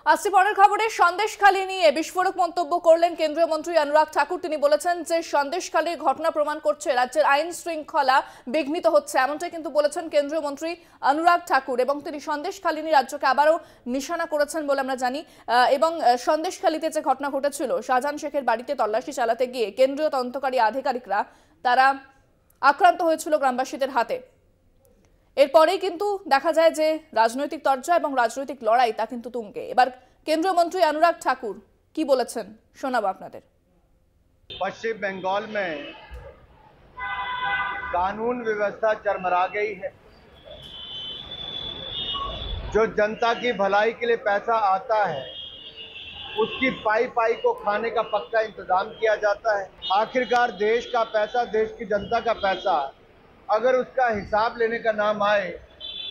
আসছে পরের খবরে সন্দেশখালী নিয়ে বিস্ফোরক মন্তব্য করলেন কেন্দ্রীয় মন্ত্রী অনুরাগ ঠাকুর। তিনি বলেছেন যে সন্দেশখালীর ঘটনা প্রমাণ করছে রাজ্যের আইন শৃঙ্খলা বিঘ্নিত হচ্ছে, এমনটাই কিন্তু বলেছেন কেন্দ্রীয় মন্ত্রী অনুরাগ ঠাকুর। এবং তিনি সন্দেশখালী নিয়ে রাজ্যকে আবারও নিশানা করেছেন বলে আমরা জানি। এবং সন্দেশখালীতে যে ঘটনা ঘটেছিল, শাহজাহান শেখের বাড়িতে তল্লাশি চালাতে গিয়ে কেন্দ্রীয় তদন্তকারী আধিকারিকরা তারা আক্রান্ত হয়েছিল গ্রামবাসীদের হাতে। এরপরেই কিন্তু দেখা যায় যে রাজনৈতিক তরজা এবং রাজনৈতিক লড়াই তা কিন্তু তুঙ্গে। এবার কেন্দ্রীয় মন্ত্রী অনুরাগ ঠাকুর কি বলেছেন শোনাবো আপনাদের। पश्चिम बंगाल में कानून व्यवस्था चरमरा गई है। जो जनता की भलाई के लिए पैसा आता है उसकी पाई पाई को खाने का पक्का इंतजाम किया जाता है। आखिरकार देश का पैसा, देश की जनता का पैसा अगर उसका हिसाब लेने का नाम आए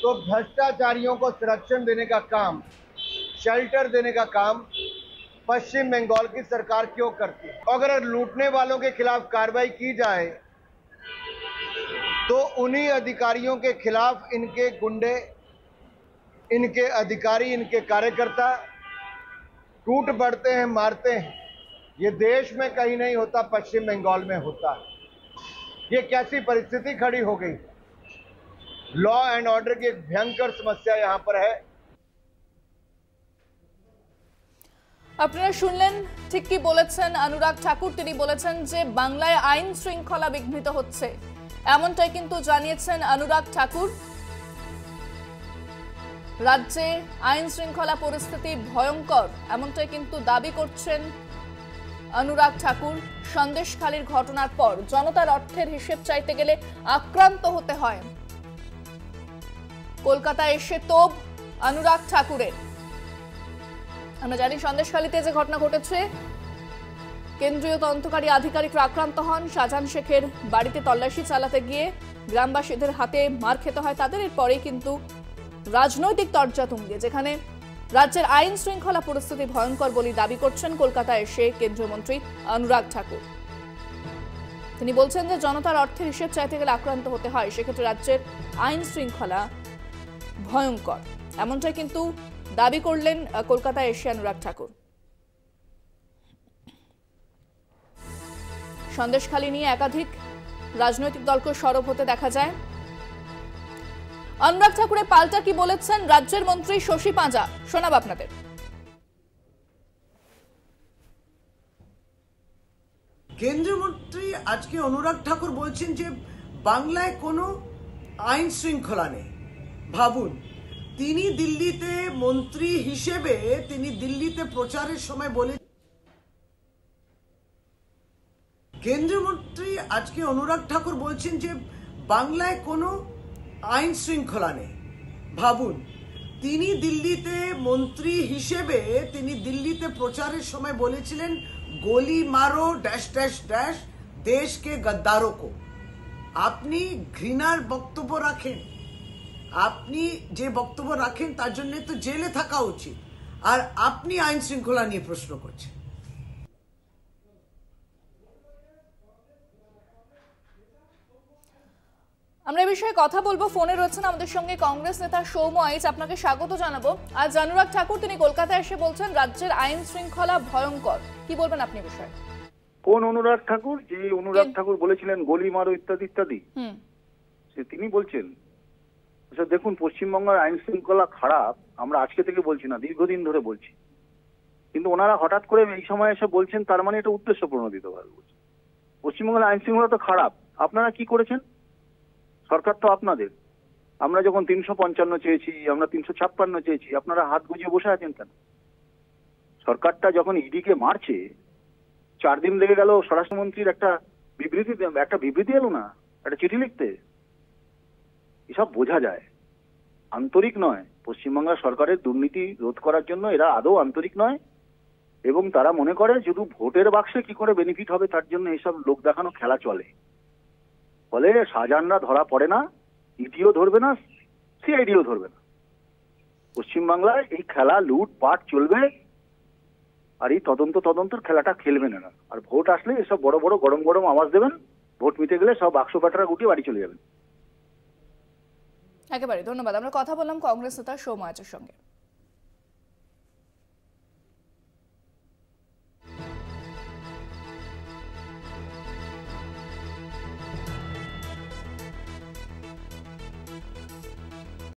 तो भ्रष्टाचारियों को संरक्षण देने का काम, शेल्टर देने का काम पश्चिम बंगाल की सरकार क्यों करती है। अगर लूटने वालों के खिलाफ कार्रवाई की जाए तो उन्हीं अधिकारियों के खिलाफ इनके गुंडे, इनके अधिकारी, इनके कार्यकर्ता टूट पड़ते हैं, मारते हैं। ये देश में कहीं नहीं होता, पश्चिम बंगाल में होता है। ये कैसी परिस्थिति खड़ी हो गई। लॉ एंड ऑर्डर की एक भयंकर समस्या यहाँ पर है। আপনারা শুনলেন ঠিক কি বলেছেন অনুরাগ ঠাকুর। তিনি বলেছেন যে বাংলায় আইন শৃঙ্খলা বিঘ্নিত হচ্ছে, এমনটাই কিন্তু জানিয়েছেন অনুরাগ ঠাকুর। রাজ্যে আইন শৃঙ্খলা পরিস্থিতি ভয়ঙ্কর, এমনটাই কিন্তু দাবি করছেন অনুরাগ ঠাকুর। সন্দেশখালীর ঘটনার পর জনতার অর্থের হিসেব চাইতে গেলে আক্রান্ত হতে হয়। কলকাতায় এসে তোপ অনুরাগ ঠাকুরের। আমরা জানি সন্দেশখালীতে যে ঘটনা ঘটেছে, কেন্দ্রীয় তদন্তকারী আধিকারিকরা আক্রান্ত হন। শাহজাহান শেখের বাড়িতে তল্লাশি চালাতে গিয়ে গ্রামবাসীদের হাতে মার খেতে হয় তাদের। এরপরেই কিন্তু রাজনৈতিক তরজা তুঙ্গে, যেখানে রাজ্যের আইন শৃঙ্খলা পরিস্থিতি ভয়ঙ্কর বলে দাবি করছেন কলকাতায় এসে কেন্দ্রীয় মন্ত্রী অনুরাগ ঠাকুর। তিনি বলছেন যে জনতার অর্থের হিসেব চাইতে গেলে আক্রান্ত হতে হয়, সেক্ষেত্রে রাজ্যের আইন শৃঙ্খলা ভয়ঙ্কর, এমনটাই কিন্তু দাবি করলেন কলকাতায় এসে অনুরাগ ঠাকুর। সন্দেশখালী নিয়ে একাধিক রাজনৈতিক দলকে সরব হতে দেখা যায়। অনুরাগ ঠাকুরের পাল্টা কি বলেছেন রাজ্যের মন্ত্রী শশী পাঁজা, শোনাব আপনাদের। কেন্দ্রীয় মন্ত্রী আজকে অনুরাগ ঠাকুর বলছেন যে বাংলায় কোনো আইন শৃঙ্খলা নেই। ভাবুন, তিনি দিল্লিতে মন্ত্রী হিসেবে তিনি দিল্লিতে প্রচারের সময় বলে, কেন্দ্রীয় মন্ত্রী আজকে অনুরাগ ঠাকুর বলছেন যে বাংলায় কোনো আইন শৃঙ্খলা নেই। ভাবুন, তিনি দিল্লিতে মন্ত্রী হিসেবে তিনি দিল্লিতে প্রচারের সময় বলেছিলেন গোলি মারো ড্যাশ ড্যাশ ড্যাশ দেশ কে গদ্দারোं को। আপনি ঘৃণার বক্তব্য রাখেন, আপনি যে বক্তব্য রাখেন তার জন্য তো জেলে থাকা উচিত, আর আপনি আইন শৃঙ্খলা নিয়ে প্রশ্ন করছেন। আমরা এই বিষয়ে কথা বলবো। ফোনে রয়েছেন আমাদের সঙ্গে কংগ্রেস নেতা সৌম আইচ, আপনাকে স্বাগত জানাবো। আজ অনুরাগ ঠাকুর তিনি কলকাতায় এসে বলছেন রাজ্যের আইন শৃঙ্খলা ভয়ঙ্কর, কি বলবেন আপনি বিষয়ে? কোন অনুরাগ ঠাকুর? যে অনুরাগ ঠাকুর বলেছিলেন গলি মারো ইত্যাদি ইত্যাদি, সে তিনি বলছেন। আচ্ছা দেখুন, পশ্চিমবঙ্গের আইন শৃঙ্খলা খারাপ আমরা আজকে থেকে বলছি না, দীর্ঘদিন ধরে বলছি। কিন্তু ওনারা হঠাৎ করে এই সময় এসে বলছেন, তার মানে এটা উদ্দেশ্য প্রণোদিত ভাবে বলছে পশ্চিমবঙ্গের আইন শৃঙ্খলা তো খারাপ। আপনারা কি করেছেন? সরকার তো আপনাদের। আমরা যখন 355 চেয়েছি, আমরা 356 চেয়েছি, আপনারা হাত গুজিয়ে বসে আছেন কেন? সরকারটা যখন ইডিকে মারছে, 4 দিন লেগে গেল স্বরাষ্ট্রমন্ত্রীর একটা বিবৃতি এলো না, একটা চিঠি লিখতে। এসব বোঝা যায় আন্তরিক নয়। পশ্চিমবঙ্গের সরকারের দুর্নীতি রোধ করার জন্য এরা আদৌ আন্তরিক নয়, এবং তারা মনে করে শুধু ভোটের বাক্সে কি করে বেনিফিট হবে তার জন্য এইসব লোক দেখানো খেলা চলে। ফলে শাহজাহানরা ধরা পড়ে না, ইডিও ধরবে না, সিআইডিও ধরবে না। পশ্চিমবাংলায় এই খেলা লুটপাট চলবে, আর এই তদন্তর খেলাটা খেলবেন না। আর ভোট আসলে এসব বড় বড় গরম গরম আওয়াজ দেবেন, ভোট মিটে গেলে সব বাক্স প্যাটারা গুটিয়ে বাড়ি চলে যাবেন। একেবারে ধন্যবাদ। আমরা কথা বললাম কংগ্রেস নেতা সৌম আইচের সঙ্গে।